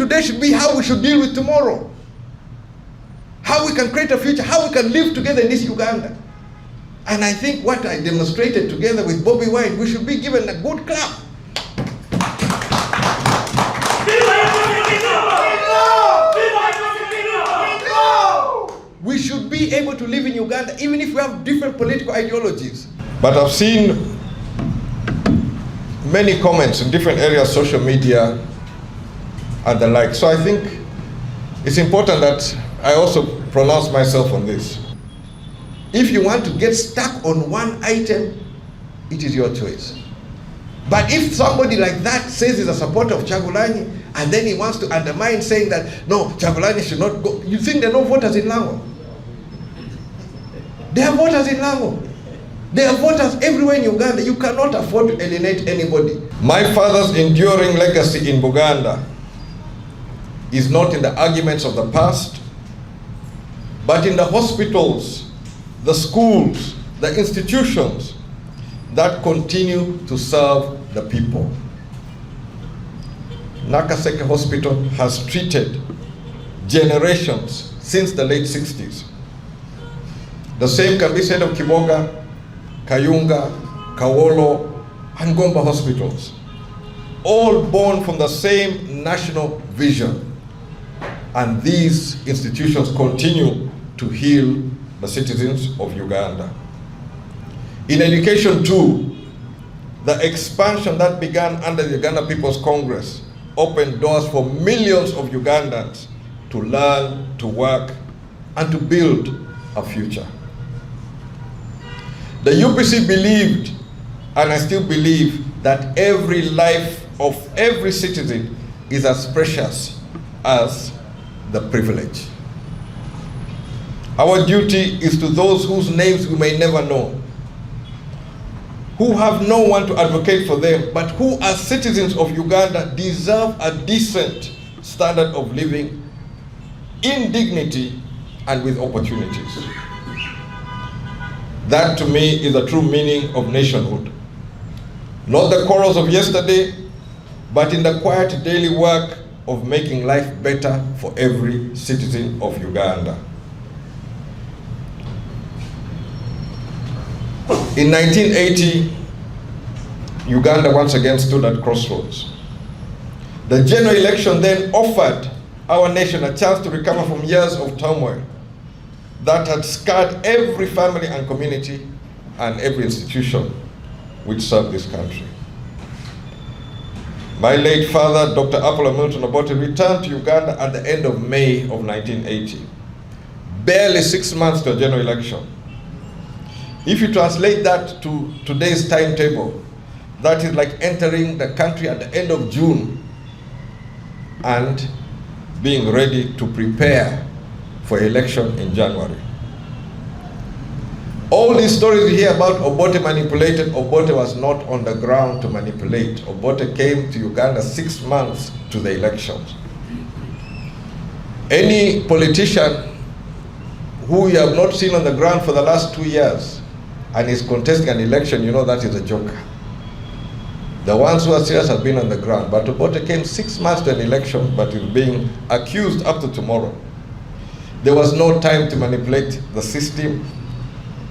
today should be how we should deal with tomorrow. How we can create a future, how we can live together in this Uganda. And I think what I demonstrated together with Bobby Wine, we should be given a good clap. We should be able to live in Uganda even if we have different political ideologies. But I've seen many comments in different areas, social media and the like. So I think it's important that I also pronounce myself on this. If you want to get stuck on one item, it is your choice. But if somebody like that says he's a supporter of Kyagulanyi, and then he wants to undermine saying that, no, Kyagulanyi should not go, you think there are no voters in Lango? There are voters in Lango. There are voters everywhere in Uganda. You cannot afford to alienate anybody. My father's enduring legacy in Buganda is not in the arguments of the past, but in the hospitals, the schools, the institutions that continue to serve the people. Nakaseke Hospital has treated generations since the late 60s. The same can be said of Kiboga, Kayunga, Kawolo, and Gomba hospitals, all born from the same national vision. And these institutions continue to heal the citizens of Uganda. In education too, the expansion that began under the Uganda People's Congress opened doors for millions of Ugandans to learn, to work, and to build a future. The UPC believed, and I still believe, that every life of every citizen is as precious as the privilege. Our duty is to those whose names we may never know, who have no one to advocate for them, but who as citizens of Uganda deserve a decent standard of living in dignity and with opportunities. That to me is the true meaning of nationhood. Not the quarrels of yesterday, but in the quiet daily work of making life better for every citizen of Uganda. In 1980, Uganda once again stood at crossroads. The general election then offered our nation a chance to recover from years of turmoil that had scarred every family and community and every institution which served this country. My late father, Dr. Apollo Milton Obote, returned to Uganda at the end of May of 1980, barely 6 months to a general election. If you translate that to today's timetable, that is like entering the country at the end of June and being ready to prepare for election in January. All these stories we hear about Obote manipulated, Obote was not on the ground to manipulate. Obote came to Uganda 6 months to the elections. Any politician who you have not seen on the ground for the last 2 years and is contesting an election, you know that is a joker. The ones who are serious have been on the ground, but Obote came 6 months to an election, but is being accused up to tomorrow. There was no time to manipulate the system.